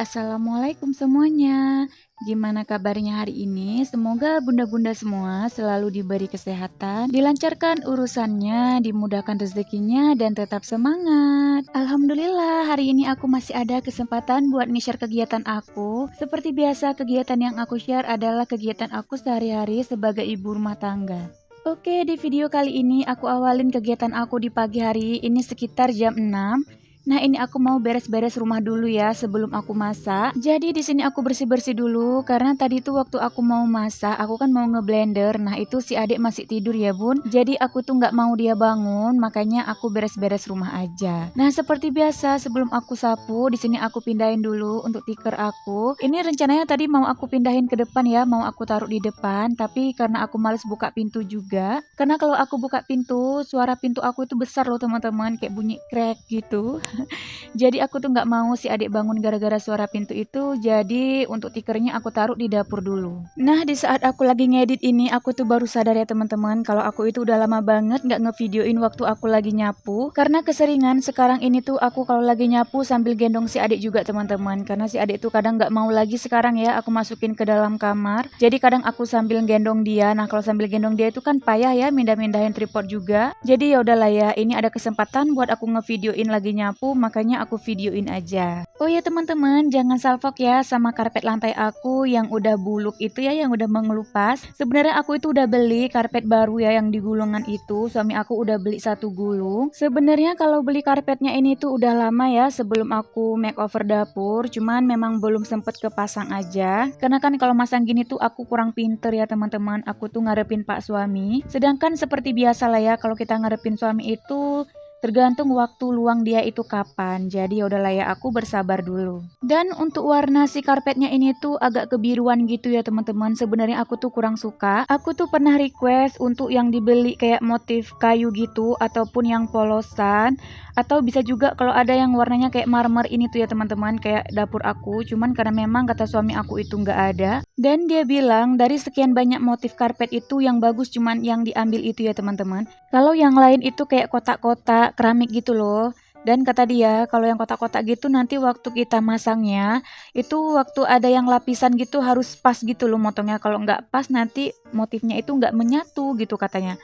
Assalamualaikum semuanya. Gimana kabarnya hari ini? Semoga bunda-bunda semua selalu diberi kesehatan, dilancarkan urusannya, dimudahkan rezekinya, dan tetap semangat. Alhamdulillah, hari ini aku masih ada kesempatan buat nge-share kegiatan aku. Seperti biasa, kegiatan yang aku share adalah kegiatan aku sehari-hari sebagai ibu rumah tangga. Oke, di video kali ini aku awalin kegiatan aku di pagi hari ini sekitar jam 6. Nah, ini aku mau beres-beres rumah dulu ya sebelum aku masak. Jadi di sini aku bersih-bersih dulu karena tadi tuh waktu aku mau masak, aku kan mau ngeblender. Nah, itu si adik masih tidur ya, Bun. Jadi aku tuh nggak mau dia bangun, makanya aku beres-beres rumah aja. Nah, seperti biasa sebelum aku sapu, di sini aku pindahin dulu untuk tikar aku. Ini rencananya tadi mau aku pindahin ke depan ya, mau aku taruh di depan, tapi karena aku males buka pintu juga. Karena kalau aku buka pintu, suara pintu aku itu besar loh teman-teman, kayak bunyi krek gitu. Jadi aku tuh nggak mau si adik bangun gara-gara suara pintu itu. Jadi untuk tikernya aku taruh di dapur dulu. Nah, di saat aku lagi ngedit ini, aku tuh baru sadar ya teman-teman, kalau aku itu udah lama banget nggak ngevideoin waktu aku lagi nyapu. Karena keseringan sekarang ini tuh aku kalau lagi nyapu sambil gendong si adik juga teman-teman. Karena si adik tuh kadang nggak mau lagi sekarang ya aku masukin ke dalam kamar. Jadi kadang aku sambil gendong dia. Nah, kalau sambil gendong dia itu kan payah ya mindah-mindahin tripod juga. Jadi ya udahlah ya, ini ada kesempatan buat aku ngevideoin lagi nyapu, makanya aku videoin aja. Oh ya teman-teman, jangan salfok ya sama karpet lantai aku yang udah buluk itu ya, yang udah mengelupas. Sebenarnya aku itu udah beli karpet baru ya yang di gulungan itu. Suami aku udah beli satu gulung. Sebenarnya kalau beli karpetnya ini tuh udah lama ya sebelum aku makeover dapur. Cuman memang belum sempet kepasang aja. Karena kan kalau masang gini tuh aku kurang pinter ya teman-teman. Aku tuh ngarepin Pak suami. Sedangkan seperti biasa lah ya kalau kita ngarepin suami itu tergantung waktu luang dia itu kapan. Jadi ya udahlah ya aku bersabar dulu. Dan untuk warna si karpetnya ini tuh agak kebiruan gitu ya teman-teman. Sebenarnya aku tuh kurang suka. Aku tuh pernah request untuk yang dibeli kayak motif kayu gitu ataupun yang polosan, atau bisa juga kalau ada yang warnanya kayak marmer ini tuh ya teman-teman, kayak dapur aku. Cuman karena memang kata suami aku itu nggak ada. Dan dia bilang dari sekian banyak motif karpet itu yang bagus cuman yang diambil itu ya teman-teman. Kalau yang lain itu kayak kotak-kotak keramik gitu loh. Dan kata dia kalau yang kotak-kotak gitu nanti waktu kita masangnya itu waktu ada yang lapisan gitu harus pas gitu loh motongnya. Kalau nggak pas nanti motifnya itu nggak menyatu gitu katanya.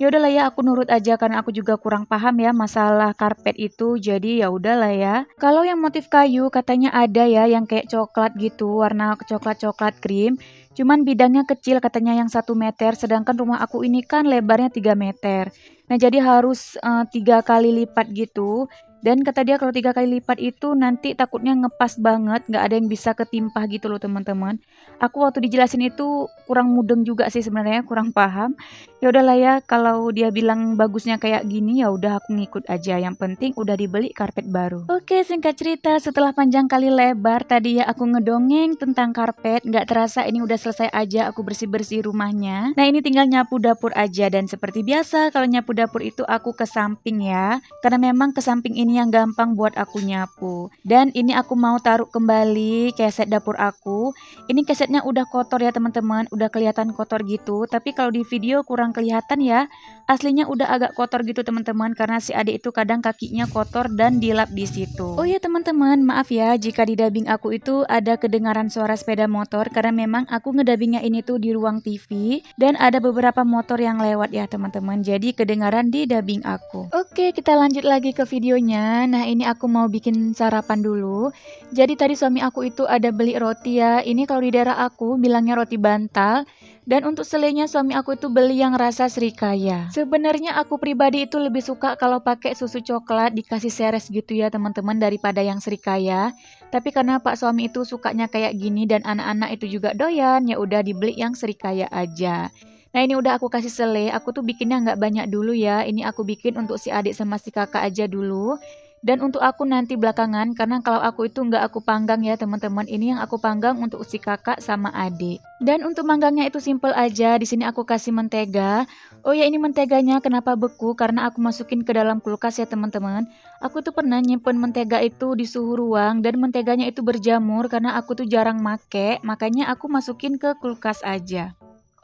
Ya udahlah ya aku nurut aja karena aku juga kurang paham ya masalah karpet itu. Jadi ya udahlah ya. Kalau yang motif kayu katanya ada ya yang kayak coklat gitu, warna coklat-coklat krim. Cuman bidangnya kecil katanya yang 1 meter, sedangkan rumah aku ini kan lebarnya 3 meter. Nah jadi harus 3 kali lipat gitu. Dan kata dia kalau 3 kali lipat itu nanti takutnya ngepas banget, nggak ada yang bisa ketimpah gitu loh teman-teman. Aku waktu dijelasin itu kurang mudeng juga sih sebenarnya, kurang paham. Ya udahlah ya, kalau dia bilang bagusnya kayak gini ya udah aku ngikut aja. Yang penting udah dibeli karpet baru. Oke, singkat cerita setelah panjang kali lebar tadi ya aku ngedongeng tentang karpet, nggak terasa ini udah selesai aja aku bersih-bersih rumahnya. Nah, ini tinggal nyapu dapur aja dan seperti biasa kalau nyapu dapur itu aku ke samping ya. Karena memang ke samping ini yang gampang buat aku nyapu. Dan ini aku mau taruh kembali keset dapur aku. Ini kesetnya udah kotor ya teman-teman, udah kelihatan kotor gitu. Tapi kalau di video kurang kelihatan ya. Aslinya udah agak kotor gitu teman-teman karena si adik itu kadang kakinya kotor dan dilap di situ. Oh ya teman-teman, maaf ya jika di dubbing aku itu ada kedengaran suara sepeda motor karena memang aku ngedabingnya ini tuh di ruang TV dan ada beberapa motor yang lewat ya teman-teman. Jadi kedengaran di dubbing aku. Oke, kita lanjut lagi ke videonya. Nah, ini aku mau bikin sarapan dulu. Jadi tadi suami aku itu ada beli roti ya. Ini kalau di daerah aku bilangnya roti bantal. Dan untuk selenya suami aku itu beli yang rasa serikaya. Sebenarnya aku pribadi itu lebih suka kalau pakai susu coklat dikasih seres gitu ya teman-teman daripada yang serikaya. Tapi karena Pak suami itu sukanya kayak gini dan anak-anak itu juga doyan, ya udah dibeli yang serikaya aja. Nah ini udah aku kasih selai, aku tuh bikinnya nggak banyak dulu ya. Ini aku bikin untuk si adik sama si kakak aja dulu. Dan untuk aku nanti belakangan, karena kalau aku itu nggak aku panggang ya teman-teman. Ini yang aku panggang untuk si kakak sama adik. Dan untuk manggangnya itu simple aja. Di sini aku kasih mentega. Oh ya ini menteganya kenapa beku? Karena aku masukin ke dalam kulkas ya teman-teman. Aku tuh pernah nyimpen mentega itu di suhu ruang dan menteganya itu berjamur karena aku tuh jarang make. Makanya aku masukin ke kulkas aja.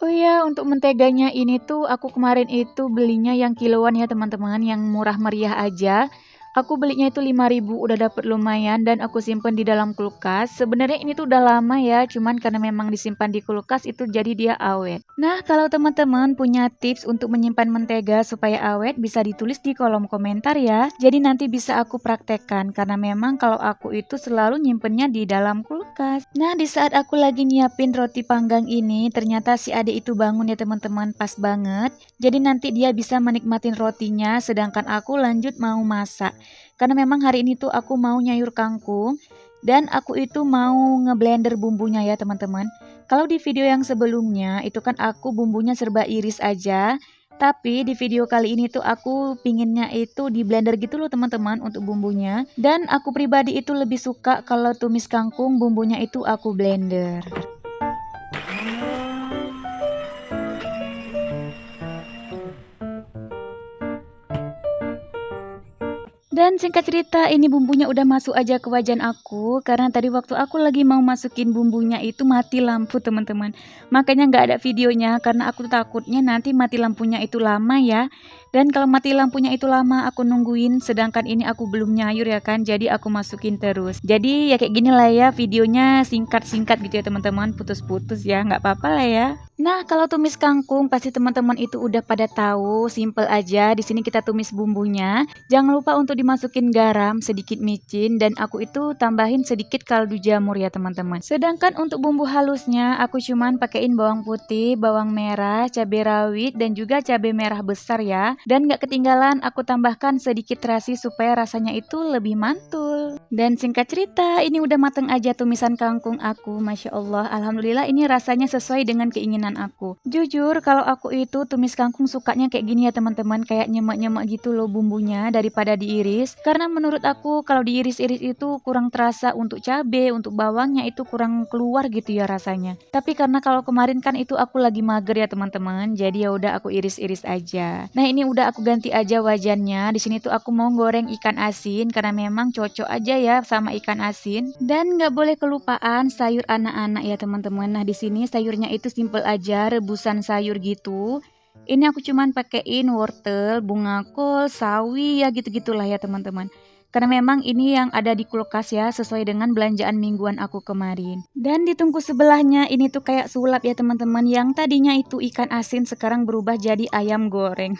Oh iya, untuk menteganya ini tuh aku kemarin itu belinya yang kiloan ya teman-teman, yang murah meriah aja. Aku belinya itu 5.000, udah dapet lumayan dan aku simpen di dalam kulkas. Sebenarnya ini tuh udah lama ya, cuman karena memang disimpan di kulkas itu jadi dia awet. Nah, kalau teman-teman punya tips untuk menyimpan mentega supaya awet bisa ditulis di kolom komentar ya. Jadi nanti bisa aku praktekkan karena memang kalau aku itu selalu nyimpennya di dalam kulkas. Nah, di saat aku lagi nyiapin roti panggang ini, ternyata si adik itu bangun ya teman-teman, pas banget. Jadi nanti dia bisa menikmatin rotinya sedangkan aku lanjut mau masak. Karena memang hari ini tuh aku mau nyayur kangkung dan aku itu mau ngeblender bumbunya ya teman-teman. Kalau di video yang sebelumnya itu kan aku bumbunya serba iris aja. Tapi di video kali ini tuh aku pinginnya itu di blender gitu loh teman-teman untuk bumbunya. Dan aku pribadi itu lebih suka kalau tumis kangkung bumbunya itu aku blender. Dan singkat cerita ini bumbunya udah masuk aja ke wajan aku karena tadi waktu aku lagi mau masukin bumbunya itu mati lampu teman-teman. Makanya nggak ada videonya karena aku takutnya nanti mati lampunya itu lama ya. Dan kalau mati lampunya itu lama aku nungguin sedangkan ini aku belum nyayur ya kan, jadi aku masukin terus. Jadi ya kayak gini lah ya, videonya singkat-singkat gitu ya teman-teman, putus-putus ya, nggak apa-apa lah ya. Nah, kalau tumis kangkung pasti teman-teman itu udah pada tahu, simple aja. Di sini kita tumis bumbunya. Jangan lupa untuk dimasukin garam, sedikit micin, dan aku itu tambahin sedikit kaldu jamur ya teman-teman. Sedangkan untuk bumbu halusnya, aku cuman pakein bawang putih, bawang merah, cabai rawit, dan juga cabai merah besar ya. Dan gak ketinggalan aku tambahkan sedikit terasi supaya rasanya itu lebih mantul. Dan singkat cerita, ini udah mateng aja tumisan kangkung aku. Masya Allah, Alhamdulillah ini rasanya sesuai dengan keinginan aku. Jujur kalau aku itu tumis kangkung sukanya kayak gini ya teman-teman, kayak nyemek-nyemek gitu loh bumbunya daripada diiris. Karena menurut aku kalau diiris-iris itu kurang terasa untuk cabe, untuk bawangnya itu kurang keluar gitu ya rasanya. Tapi karena kalau kemarin kan itu aku lagi mager ya teman-teman, jadi ya udah aku iris-iris aja. Nah, ini udah aku ganti aja wajannya. Di sini tuh aku mau goreng ikan asin karena memang cocok aja ya sama ikan asin. Dan nggak boleh kelupaan sayur anak-anak ya teman-teman. Nah, di sini sayurnya itu simple aja, rebusan sayur gitu. Ini aku cuman pakein wortel, bunga kol, sawi ya gitu-gitulah ya teman-teman. Karena memang ini yang ada di kulkas ya, sesuai dengan belanjaan mingguan aku kemarin. Dan di tungku sebelahnya ini tuh kayak sulap ya teman-teman, yang tadinya itu ikan asin sekarang berubah jadi ayam goreng.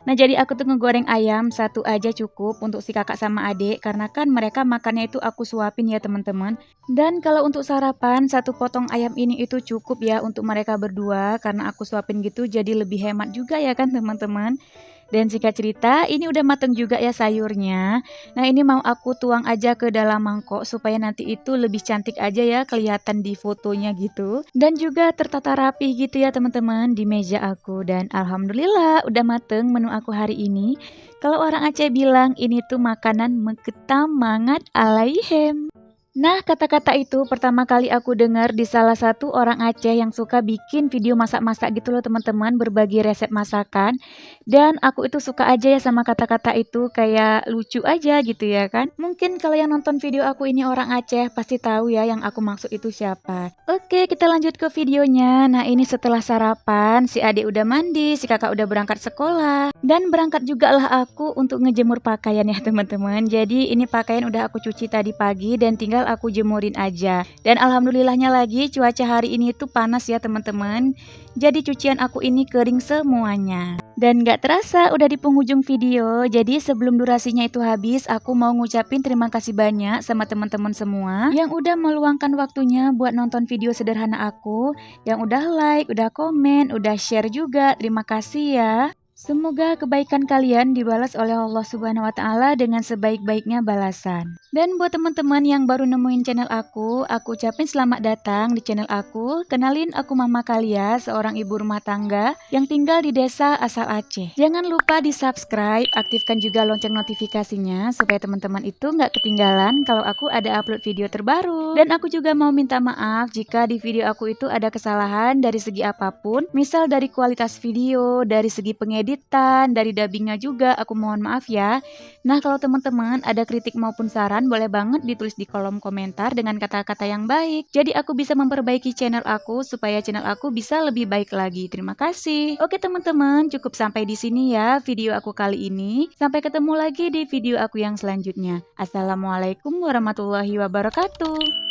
Nah, jadi aku tuh ngegoreng ayam satu aja cukup untuk si kakak sama adik karena kan mereka makannya itu aku suapin ya teman-teman. Dan kalau untuk sarapan satu potong ayam ini itu cukup ya untuk mereka berdua karena aku suapin gitu jadi lebih hemat juga ya kan teman-teman. Dan singkat cerita, ini udah mateng juga ya sayurnya. Nah, ini mau aku tuang aja ke dalam mangkok supaya nanti itu lebih cantik aja ya kelihatan di fotonya gitu. Dan juga tertata rapi gitu ya teman-teman di meja aku. Dan alhamdulillah udah mateng menu aku hari ini. Kalau orang Aceh bilang ini tuh makanan meketam mangat alaihem. Nah, kata-kata itu pertama kali aku dengar di salah satu orang Aceh yang suka bikin video masak-masak gitu loh teman-teman, berbagi resep masakan. Dan aku itu suka aja ya sama kata-kata itu, kayak lucu aja gitu ya kan. Mungkin kalau yang nonton video aku ini orang Aceh pasti tahu ya yang aku maksud itu siapa. Oke, kita lanjut ke videonya. Nah, ini setelah sarapan, si adik udah mandi, si kakak udah berangkat sekolah. Dan berangkat juga lah aku untuk ngejemur pakaian ya teman-teman. Jadi ini pakaian udah aku cuci tadi pagi dan tinggal aku jemurin aja. Dan alhamdulillahnya lagi cuaca hari ini tuh panas ya teman-teman. Jadi cucian aku ini kering semuanya. Dan gak terasa udah di penghujung video. Jadi sebelum durasinya itu habis, aku mau ngucapin terima kasih banyak sama teman-teman semua yang udah meluangkan waktunya buat nonton video sederhana aku, yang udah like, udah komen, udah share juga. Terima kasih ya. Semoga kebaikan kalian dibalas oleh Allah Subhanahu wa Ta'ala dengan sebaik-baiknya balasan. Dan buat teman-teman yang baru nemuin channel aku ucapin selamat datang di channel aku. Kenalin, aku Mama Kalia, seorang ibu rumah tangga yang tinggal di desa asal Aceh. Jangan lupa di subscribe, aktifkan juga lonceng notifikasinya supaya teman-teman itu nggak ketinggalan kalau aku ada upload video terbaru. Dan aku juga mau minta maaf jika di video aku itu ada kesalahan dari segi apapun, misal dari kualitas video, dari segi pengeditan, editan, dari dubbingnya juga. Aku mohon maaf ya. Nah, kalau teman-teman ada kritik maupun saran, boleh banget ditulis di kolom komentar dengan kata-kata yang baik. Jadi aku bisa memperbaiki channel aku supaya channel aku bisa lebih baik lagi. Terima kasih. Oke teman-teman, cukup sampai di sini ya video aku kali ini. Sampai ketemu lagi di video aku yang selanjutnya. Assalamualaikum warahmatullahi wabarakatuh.